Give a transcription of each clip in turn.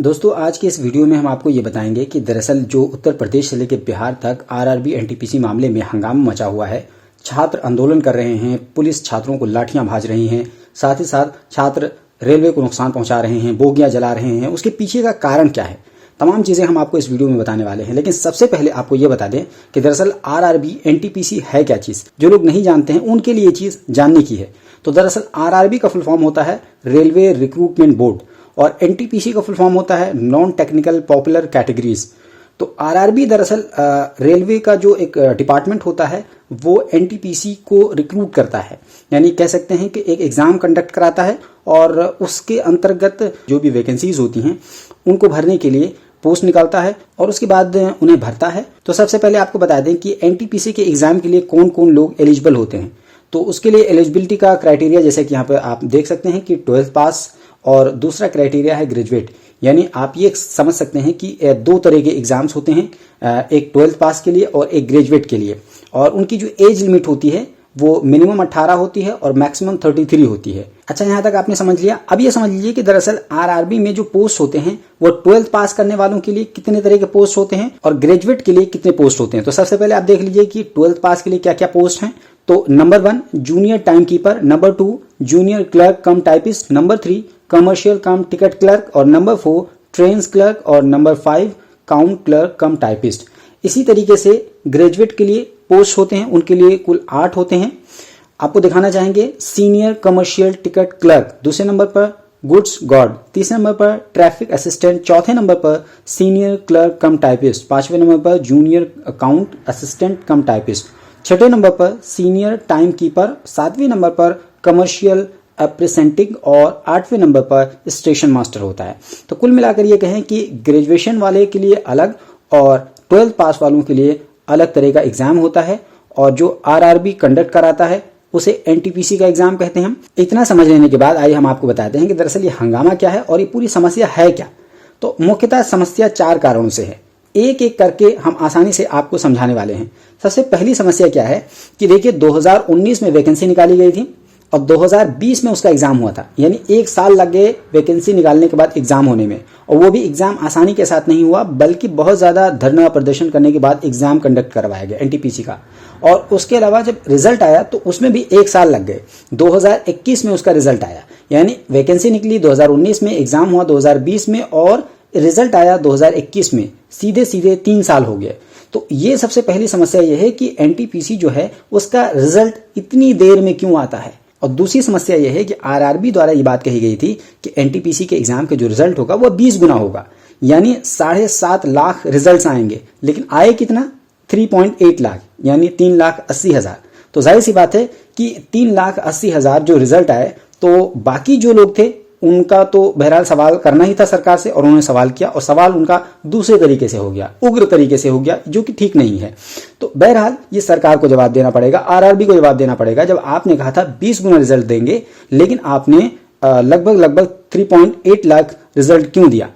दोस्तों आज के इस वीडियो में हम आपको ये बताएंगे कि दरअसल जो उत्तर प्रदेश से लेकर बिहार तक आरआरबी एनटीपीसी मामले में हंगामा मचा हुआ है। छात्र आंदोलन कर रहे हैं, पुलिस छात्रों को लाठियां भाज रही हैं, साथ ही साथ छात्र रेलवे को नुकसान पहुंचा रहे हैं, बोगियां जला रहे हैं। उसके पीछे का कारण क्या है, तमाम चीजें हम आपको इस वीडियो में बताने वाले हैं। लेकिन सबसे पहले आपको ये बता दें कि दरअसल आरआरबी एनटीपीसी है क्या चीज। जो लोग नहीं जानते हैं उनके लिए ये चीज जानने की है। तो दरअसल आरआरबी का फुल फॉर्म होता है रेलवे रिक्रूटमेंट बोर्ड और एनटीपीसी का फुल फॉर्म होता है नॉन टेक्निकल पॉपुलर कैटेगरीज। तो आरआरबी दरअसल रेलवे का जो एक डिपार्टमेंट होता है वो एनटीपीसी को रिक्रूट करता है, यानी कह सकते हैं कि एक एग्जाम कंडक्ट कराता है और उसके अंतर्गत जो भी वैकेंसीज होती हैं उनको भरने के लिए पोस्ट निकालता है और उसके बाद उन्हें भरता है। तो सबसे पहले आपको बता दें कि एनटीपीसी के एग्जाम के लिए कौन कौन लोग एलिजिबल होते हैं। तो उसके लिए एलिजिबिलिटी का क्राइटेरिया जैसे कि यहाँ पे आप देख सकते हैं कि 12th पास और दूसरा क्राइटेरिया है ग्रेजुएट। यानी आप ये समझ सकते हैं कि दो तरह के एग्जाम्स होते हैं, एक 12th पास के लिए और एक ग्रेजुएट के लिए। और उनकी जो एज लिमिट होती है वो मिनिमम 18 होती है और मैक्सिमम 33 होती है। अच्छा, यहाँ तक आपने समझ लिया। अब ये समझ लीजिए कि दरअसल आरआरबी में जो पोस्ट होते हैं वो 12th पास करने वालों के लिए कितने तरह के पोस्ट होते हैं और ग्रेजुएट के लिए कितने पोस्ट होते हैं। तो सबसे पहले आप देख लीजिए कि 12th पास के लिए क्या क्या पोस्ट हैं। तो number 1 junior time keeper, number 2 junior clerk कम टाइपिस्ट, नंबर 3 कमर्शियल कम टिकट क्लर्क और नंबर 4 ट्रेन्स क्लर्क और नंबर 5 काउंट क्लर्क कम टाइपिस्ट। इसी तरीके से ग्रेजुएट के लिए पोस्ट होते हैं, उनके लिए कुल 8 होते हैं। आपको दिखाना चाहेंगे सीनियर कमर्शियल टिकट क्लर्क, दूसरे नंबर पर गुड्स गार्ड, तीसरे नंबर पर ट्रैफिक असिस्टेंट, चौथे नंबर पर सीनियर क्लर्क कम टाइपिस्ट, पांचवें नंबर पर जूनियर अकाउंट असिस्टेंट कम टाइपिस्ट, छठे नंबर पर सीनियर टाइम कीपर, सातवें नंबर पर कमर्शियल अप्रेसेंटिंग और 8वें नंबर पर स्टेशन मास्टर होता है। तो कुल मिलाकर ये कहें कि ग्रेजुएशन वाले के लिए अलग और 12th पास वालों के लिए अलग तरह का एग्जाम होता है और जो आरआरबी कंडक्ट कराता है उसे एनटीपीसी का एग्जाम कहते हैं। इतना समझ लेने के बाद आइए हम आपको बताते हैं कि दरअसल ये हंगामा क्या है और ये पूरी समस्या है क्या। तो मुख्यतः समस्या 4 कारणों से है, एक एक करके हम आसानी से आपको समझाने वाले हैं। सबसे पहली समस्या क्या है कि देखिए 2019 में वैकेंसी निकाली गई थी और 2020 में उसका एग्जाम हुआ था, यानी 1 साल लग गए वैकेंसी निकालने के बाद एग्जाम होने में। और वो भी एग्जाम आसानी के साथ नहीं हुआ बल्कि बहुत ज्यादा धरना प्रदर्शन करने के बाद एग्जाम कंडक्ट करवाया गया एनटीपीसी का। और उसके अलावा जब रिजल्ट आया तो उसमें भी 1 साल लग गए, 2021 में उसका रिजल्ट आया। यानी वैकेंसी निकली 2019 में, एग्जाम हुआ 2020 में और रिजल्ट आया 2021 में, सीधे सीधे 3 साल हो गए। तो ये सबसे पहली समस्या ये है कि एनटीपीसी जो है उसका रिजल्ट इतनी देर में क्यों आता है। और दूसरी समस्या यह है कि आरआरबी द्वारा ये बात कही गई थी कि एनटीपीसी के एग्जाम के जो रिजल्ट होगा वो 20 गुना होगा, यानी 7.5 लाख रिजल्ट्स आएंगे। लेकिन आए कितना, 3.8 लाख, यानी 3,80,000। तो जाहिर सी बात है कि 3,80,000 जो रिजल्ट आए तो बाकी जो लोग थे उनका तो बहरहाल सवाल करना ही था सरकार से और उन्होंने सवाल किया और सवाल उनका दूसरे तरीके से हो गया, उग्र तरीके से हो गया, जो कि ठीक नहीं है। तो बहरहाल ये सरकार को जवाब देना पड़ेगा, आरआरबी को जवाब देना पड़ेगा। जब आपने कहा था 20 गुना रिजल्ट देंगे लेकिन आपने लगभग 3.8 लाख रिजल्ट क्यों दिया।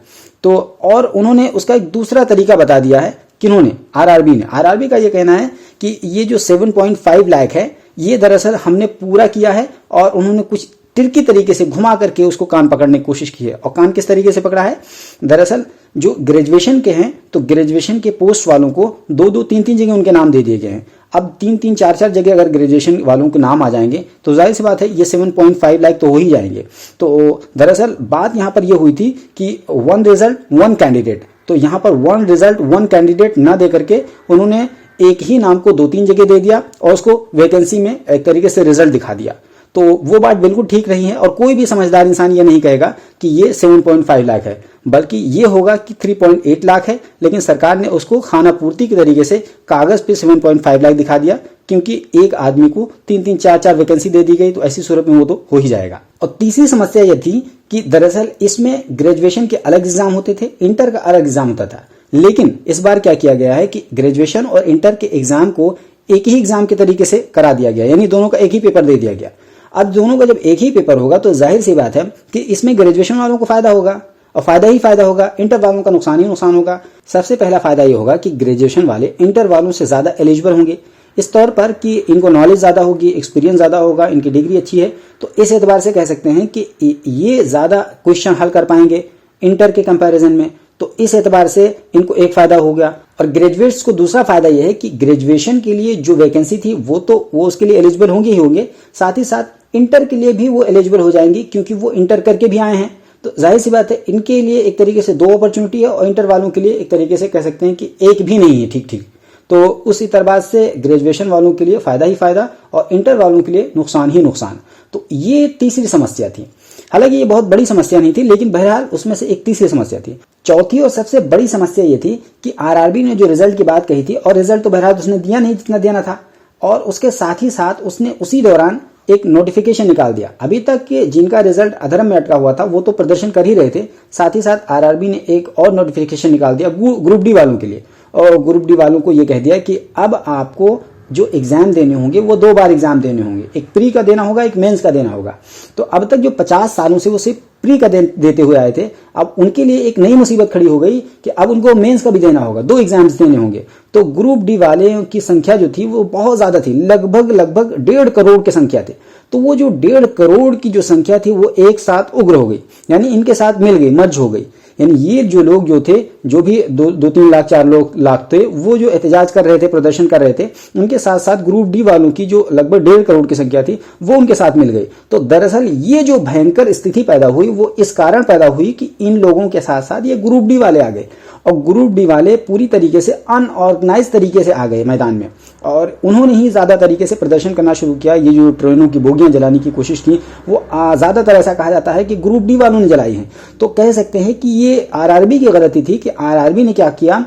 तो और उन्होंने उसका एक दूसरा तरीका बता दिया है। किन्होंने, आरआरबी ने। आरआरबी का ये कहना है कि ये जो 7.5 लाख है ये दरअसल हमने पूरा किया है और उन्होंने कुछ तिरकी तरीके से घुमा करके उसको कान पकड़ने की कोशिश की है। और कान किस तरीके से पकड़ा है, दरअसल जो ग्रेजुएशन के हैं तो ग्रेजुएशन के पोस्ट वालों को 2-2, 3-3 जगह उनके नाम दे दिए गए हैं। अब 3-3, 4-4 जगह अगर ग्रेजुएशन वालों के नाम आ जाएंगे तो जाहिर सी बात है ये 7.5 लाख तो हो ही जाएंगे। तो दरअसल बात यहां पर यह हुई थी कि 1 रिजल्ट 1 कैंडिडेट। तो यहां पर 1 रिजल्ट 1 कैंडिडेट ना दे करके उन्होंने एक ही नाम को 2-3 जगह दे दिया और उसको वैकेंसी में एक तरीके से रिजल्ट दिखा दिया। तो वो बात बिल्कुल ठीक नहीं है और कोई भी समझदार इंसान ये नहीं कहेगा कि ये 7.5 लाख है, बल्कि ये होगा कि 3.8 लाख है। लेकिन सरकार ने उसको खाना पूर्ति के तरीके से कागज पे 7.5 लाख दिखा दिया, क्योंकि एक आदमी को 3-3, 4-4 वैकेंसी दे दी गई तो ऐसी सूरत में वो तो हो ही जाएगा। और तीसरी समस्या यह थी कि दरअसल इसमें ग्रेजुएशन के अलग एग्जाम होते थे, इंटर का अलग एग्जाम होता था। लेकिन इस बार क्या किया गया है कि ग्रेजुएशन और इंटर के एग्जाम को एक ही एग्जाम के तरीके से करा दिया गया, यानी दोनों का एक ही पेपर दे दिया गया। अब दोनों का जब एक ही पेपर होगा तो जाहिर सी बात है कि इसमें ग्रेजुएशन वालों को फायदा होगा और फायदा ही फायदा होगा, इंटर वालों का नुकसान ही नुकसान होगा। सबसे पहला फायदा ये होगा कि ग्रेजुएशन वाले इंटर वालों से ज्यादा एलिजिबल होंगे, इस तौर पर कि इनको नॉलेज ज्यादा होगी, एक्सपीरियंस ज्यादा होगा, इनकी डिग्री अच्छी है। तो इस एतबार से कह सकते हैं कि ये ज्यादा क्वेश्चन हल कर पाएंगे इंटर के कंपैरिजन में। तो इस एतबार से इनको एक फायदा हो गया। और ग्रेजुएट्स को दूसरा फायदा यह है कि ग्रेजुएशन के लिए जो वैकेंसी थी वो उसके लिए एलिजिबल होंगे ही होंगे, साथ ही साथ इंटर के लिए भी वो एलिजिबल हो जाएंगे, क्योंकि वो इंटर करके भी आए हैं। तो जाहिर सी बात है इनके लिए एक तरीके से 2 अपॉर्चुनिटी है और इंटर वालों के लिए एक तरीके से कह सकते हैं कि एक भी नहीं है। ठीक। तो उस इतरबाज से ग्रेजुएशन वालों के लिए फायदा ही फायदा और इंटर वालों के लिए नुकसान ही नुकसान। तो ये तीसरी समस्या थी। हालांकि ये बहुत बड़ी समस्या नहीं थी, लेकिन बहरहाल उसमें से एक तीसरी समस्या थी। चौथी और सबसे बड़ी समस्या ये थी कि आरआरबी ने जो रिजल्ट की बात कही थी, और रिजल्ट तो बहरहाल उसने दिया नहीं जितना देना था, और उसके साथ ही साथ उसने उसी दौरान एक नोटिफिकेशन निकाल दिया। अभी तक के जिनका रिजल्ट अधर्म में अटका हुआ था वो तो प्रदर्शन कर ही रहे थे, साथ ही साथ आरआरबी ने एक और नोटिफिकेशन निकाल दिया ग्रुप डी वालों के लिए। और ग्रुप डी वालों को ये कह दिया कि अब आपको जो एग्जाम देने होंगे वो 2 बार एग्जाम देने होंगे, एक प्री का देना होगा, एक मेंस का देना होगा। तो अब तक जो 50 सालों से वो सिर्फ प्री का देते हुए आए थे, अब उनके लिए एक नई मुसीबत खड़ी हो गई कि अब उनको मेंस का भी देना होगा, 2 एग्जाम्स देने होंगे। तो ग्रुप डी वाले की संख्या जो थी वो बहुत ज्यादा थी, लगभग 1.5 करोड़ की संख्या थी। तो वो जो 1.5 करोड़ की जो संख्या थी वो एक साथ उग्र हो गई, यानी इनके साथ मिल गई, मर्ज हो गई। यानी ये जो लोग जो थे, जो भी 2-3 लाख 4 लाख थे, वो जो एहतजाज कर रहे थे, प्रदर्शन कर रहे थे, उनके साथ साथ ग्रुप डी वालों की जो लगभग 1.5 करोड़ की संख्या थी वो उनके साथ मिल गई। तो दरअसल ये जो भयंकर स्थिति पैदा हुई वो इस कारण पैदा हुई कि इन लोगों के साथ साथ ये ग्रुप डी वाले आ गए, और ग्रुप डी वाले पूरी तरीके से अनऑर्गेनाइज तरीके से आ गए मैदान में, और उन्होंने ही ज्यादा तरीके से प्रदर्शन करना शुरू किया। ये जो ट्रेनों की बोगियां जलाने की कोशिश की वो ज्यादातर ऐसा कहा जाता है कि ग्रुप डी वालों ने जलाई है। तो कह सकते हैं कि ये आरआरबी की गलती थी कि आरआरबी ने क्या किया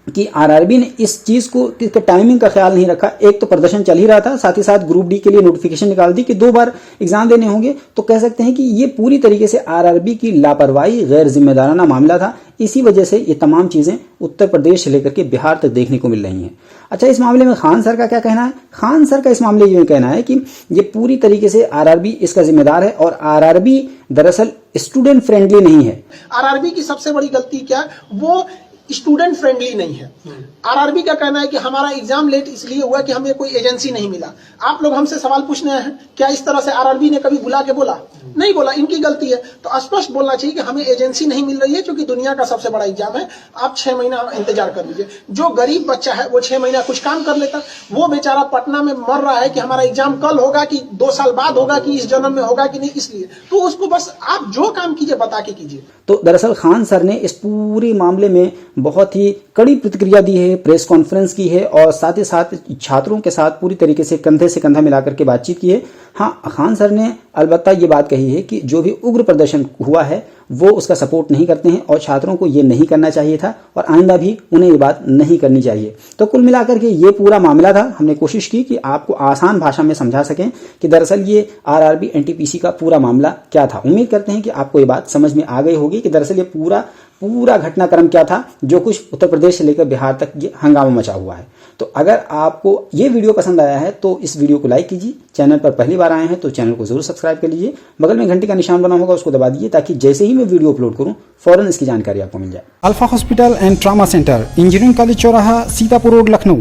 कि आरआरबी ने इस चीज को टाइमिंग का ख्याल नहीं रखा। एक तो प्रदर्शन चल ही रहा था, साथ ही साथ ग्रुप डी के लिए नोटिफिकेशन निकाल दी कि 2 बार एग्जाम देने होंगे। तो कह सकते हैं कि ये पूरी तरीके से आरआरबी की लापरवाही, गैर जिम्मेदाराना मामला था। इसी वजह से ये तमाम चीजें उत्तर प्रदेश से लेकर के बिहार तक देखने को मिल रही हैं। अच्छा, इस मामले में खान सर का क्या कहना है? खान सर का इस मामले में कहना है कि ये पूरी तरीके से आरआरबी इसका जिम्मेदार है, और आरआरबी दरअसल स्टूडेंट फ्रेंडली नहीं है। आरआरबी की सबसे बड़ी गलती क्या, वो स्टूडेंट फ्रेंडली नहीं है। आरआरबी का कहना है कि हमारा एग्जाम लेट इसलिए हुआ कि हमें कोई एजेंसी नहीं मिला। आप लोग हमसे सवाल पूछने आए हैं, क्या इस तरह से आरआरबी ने कभी बुला के बोला? नहीं बोला, इनकी गलती है। तो स्पष्ट बोलना चाहिए कि हमें एजेंसी नहीं मिल रही है, क्योंकि दुनिया का सबसे बड़ा एग्जाम है, आप 6 महीना इंतजार कर लीजिए। जो गरीब बच्चा है वो 6 महीना कुछ काम कर लेता, वो बेचारा पटना में मर रहा है कि हमारा एग्जाम कल होगा कि 2 साल बाद होगा कि इस जन्म में होगा कि नहीं, इसलिए तो उसको बस आप जो काम कीजिए बता के कीजिए। तो दरअसल खान सर ने इस पूरे मामले में बहुत ही कड़ी प्रतिक्रिया दी है, प्रेस कॉन्फ्रेंस की है, और साथ ही साथ छात्रों के साथ पूरी तरीके से कंधे से कंधा मिलाकर के बातचीत की है। हाँ, खान सर ने अलबत्ता ये बात कही है कि जो भी उग्र प्रदर्शन हुआ है वो उसका सपोर्ट नहीं करते हैं, और छात्रों को ये नहीं करना चाहिए था, और आइंदा भी उन्हें ये बात नहीं करनी चाहिए। तो कुल मिलाकर के ये पूरा मामला था। हमने कोशिश की कि आपको आसान भाषा में समझा सकें कि दरअसल ये आरआरबी एनटीपीसी का पूरा मामला क्या था। उम्मीद करते हैं कि आपको ये बात समझ में आ गई होगी कि दरअसल ये पूरा घटनाक्रम क्या था, जो कुछ उत्तर प्रदेश से लेकर बिहार तक ये हंगामा मचा हुआ है। तो अगर आपको ये वीडियो पसंद आया है तो इस वीडियो को लाइक कीजिए। चैनल पर पहली बार आए हैं तो चैनल को जरूर सब्सक्राइब कर लीजिए। बगल में घंटी का निशान बना होगा, उसको दबा दीजिए, ताकि जैसे ही मैं वीडियो अपलोड करूं फौरन इसकी जानकारी आपको मिल जाए। Alpha hospital and trauma centre, engineering college चौराहा, सीतापुर रोड, लखनऊ।